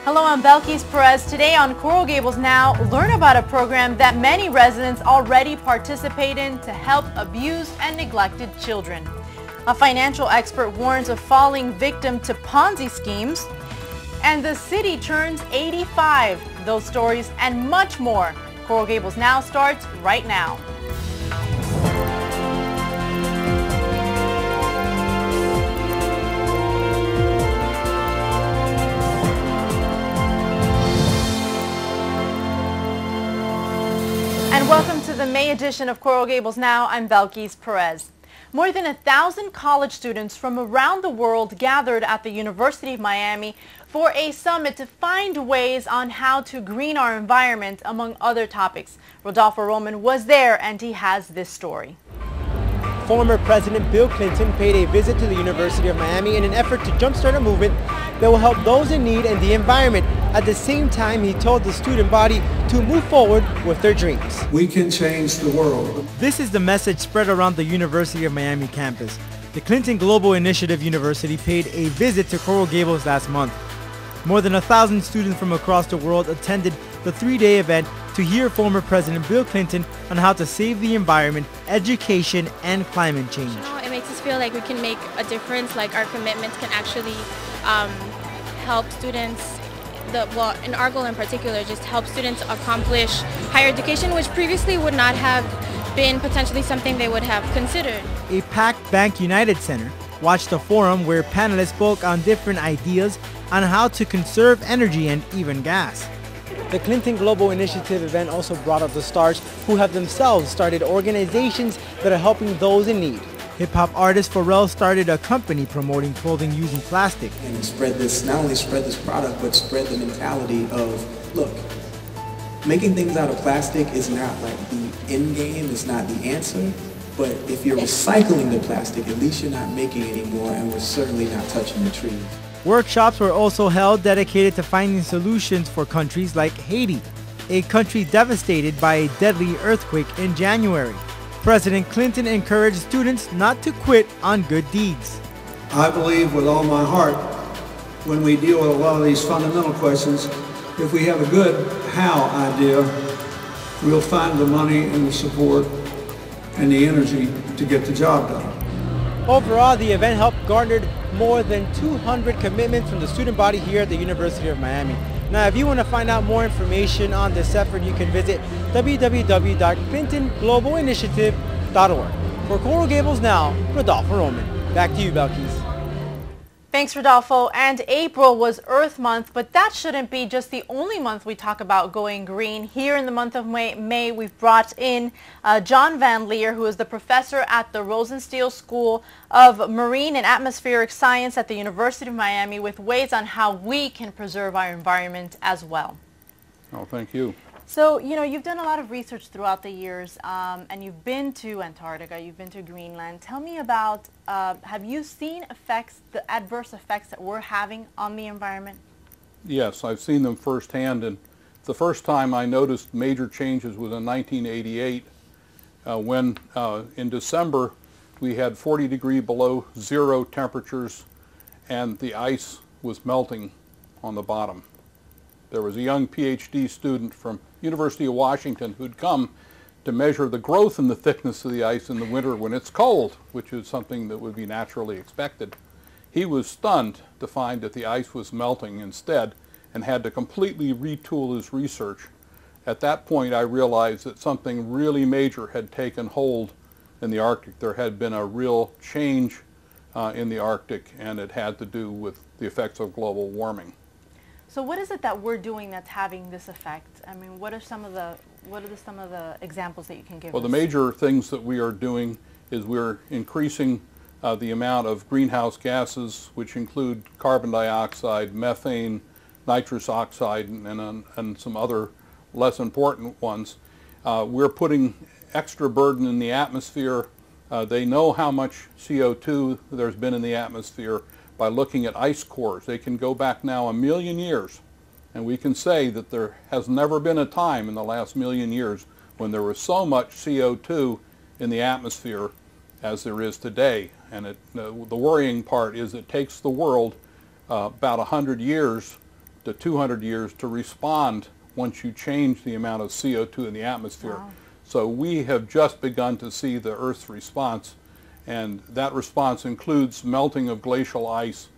Hello, I'm Belkys Perez. Today on Coral Gables Now, learn about a program that many residents already participate in to help abused and neglected children. A financial expert warns of falling victim to Ponzi schemes. And the city turns 85. Those stories and much more. Coral Gables Now starts right now. And welcome to the May edition of Coral Gables Now. I'm Belkys Perez. More than 1,000 college students from around the world gathered at the University of Miami for a summit to find ways on how to green our environment, among other topics. Rodolfo Roman was there and he has this story. Former President Bill Clinton paid a visit to the University of Miami in an effort to jumpstart a movement that will help those in need and the environment. At the same time, he told the student body to move forward with their dreams. We can change the world. This is the message spread around the University of Miami campus. The Clinton Global Initiative University paid a visit to Coral Gables last month. More than 1,000 students from across the world attended the three-day event to hear former President Bill Clinton on how to save the environment, education, and climate change. It makes us feel like we can make a difference, like our commitments can actually help students, in our goal in particular, just help students accomplish higher education, which previously would not have been potentially something they would have considered. A packed Bank United Center watched a forum where panelists spoke on different ideas on how to conserve energy and even gas. The Clinton Global Initiative event also brought up the stars who have themselves started organizations that are helping those in need. Hip-hop artist Pharell started a company promoting clothing using plastic. And spread this, not only spread this product, but spread the mentality of, look, making things out of plastic is not like the end game, it's not the answer. But if you're recycling the plastic, at least you're not making any more, and we're certainly not touching the trees. Workshops were also held dedicated to finding solutions for countries like Haiti, a country devastated by a deadly earthquake in January. President Clinton encouraged students not to quit on good deeds. I believe with all my heart, when we deal with a lot of these fundamental questions, if we have a good how idea, we'll find the money and the support and the energy to get the job done. Overall, the event helped garner more than 200 commitments from the student body here at the University of Miami. Now, if you want to find out more information on this effort, you can visit www.clintonglobalinitiative.org. For Coral Gables Now, Rodolfo Roman. Back to you, Belkys. Thanks, Rodolfo. And April was Earth Month, but that shouldn't be just the only month we talk about going green. Here in the month of May we've brought in John Van Leer, who is the professor at the Rosenstiel School of Marine and Atmospheric Science at the University of Miami, with ways on how we can preserve our environment as well. Oh, thank you. So, you've done a lot of research throughout the years, and you've been to Antarctica, you've been to Greenland. Tell me about, have you seen the adverse effects that we're having on the environment? Yes, I've seen them firsthand, and the first time I noticed major changes was in 1988, when in December we had 40 degree below zero temperatures and the ice was melting on the bottom. There was a young PhD student from University of Washington who'd come to measure the growth and the thickness of the ice in the winter when it's cold, which is something that would be naturally expected. He was stunned to find that the ice was melting instead and had to completely retool his research. At that point, I realized that something really major had taken hold in the Arctic. There had been a real change in the Arctic, and it had to do with the effects of global warming. So what is it that we're doing that's having this effect? I mean, what are some of the examples that you can give us? Well, the major things that we are doing is we're increasing the amount of greenhouse gases, which include carbon dioxide, methane, nitrous oxide, and some other less important ones. We're putting extra burden in the atmosphere. They know how much CO2 there's been in the atmosphere by looking at ice cores. They can go back now 1 million years, and we can say that there has never been a time in the last 1 million years when there was so much CO2 in the atmosphere as there is today. And the worrying part is it takes the world about 100 years to 200 years to respond once you change the amount of CO2 in the atmosphere. Wow. So we have just begun to see the Earth's response, and that response includes melting of glacial ice,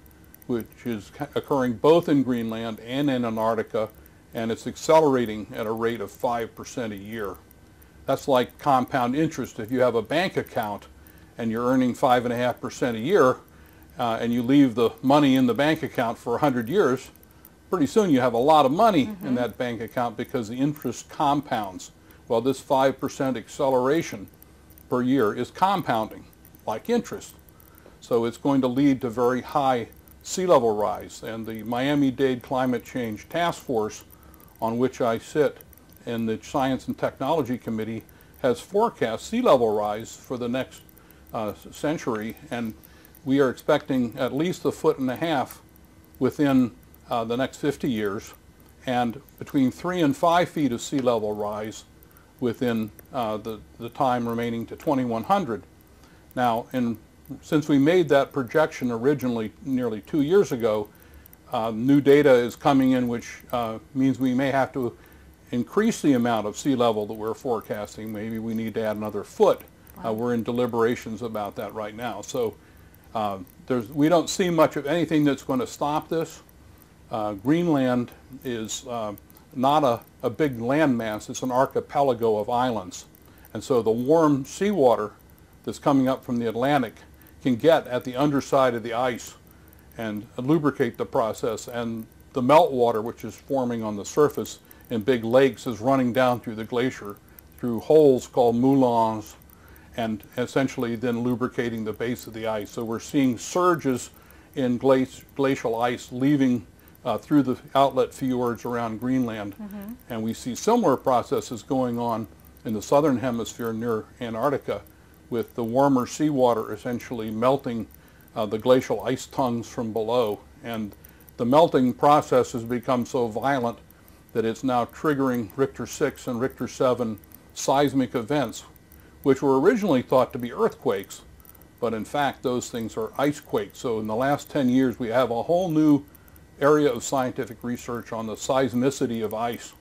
which is occurring both in Greenland and in Antarctica, and it's accelerating at a rate of 5% a year. That's like compound interest. If you have a bank account and you're earning 5.5% a year, and you leave the money in the bank account for 100 years, pretty soon you have a lot of money in that bank account because the interest compounds. Well, this 5% acceleration per year is compounding like interest. So it's going to lead to very high sea level rise. And the Miami-Dade Climate Change Task Force, on which I sit in the Science and Technology Committee, has forecast sea level rise for the next century, and we are expecting at least 1.5 feet within the next 50 years, and between 3 and 5 feet of sea level rise within the time remaining to 2100. Now, since we made that projection originally nearly 2 years ago, new data is coming in, which means we may have to increase the amount of sea level that we're forecasting. Maybe we need to add another foot. Wow. We're in deliberations about that right now. So we don't see much of anything that's going to stop this. Greenland is not a big landmass. It's an archipelago of islands. And so the warm seawater that's coming up from the Atlantic can get at the underside of the ice and lubricate the process. And the meltwater, which is forming on the surface in big lakes, is running down through the glacier through holes called moulins, and essentially then lubricating the base of the ice. So we're seeing surges in glacial ice leaving through the outlet fjords around Greenland. And we see similar processes going on in the southern hemisphere near Antarctica, with the warmer seawater essentially melting the glacial ice tongues from below. And the melting process has become so violent that it's now triggering Richter 6 and Richter 7 seismic events, which were originally thought to be earthquakes, but in fact those things are ice quakes. So in the last 10 years we have a whole new area of scientific research on the seismicity of ice.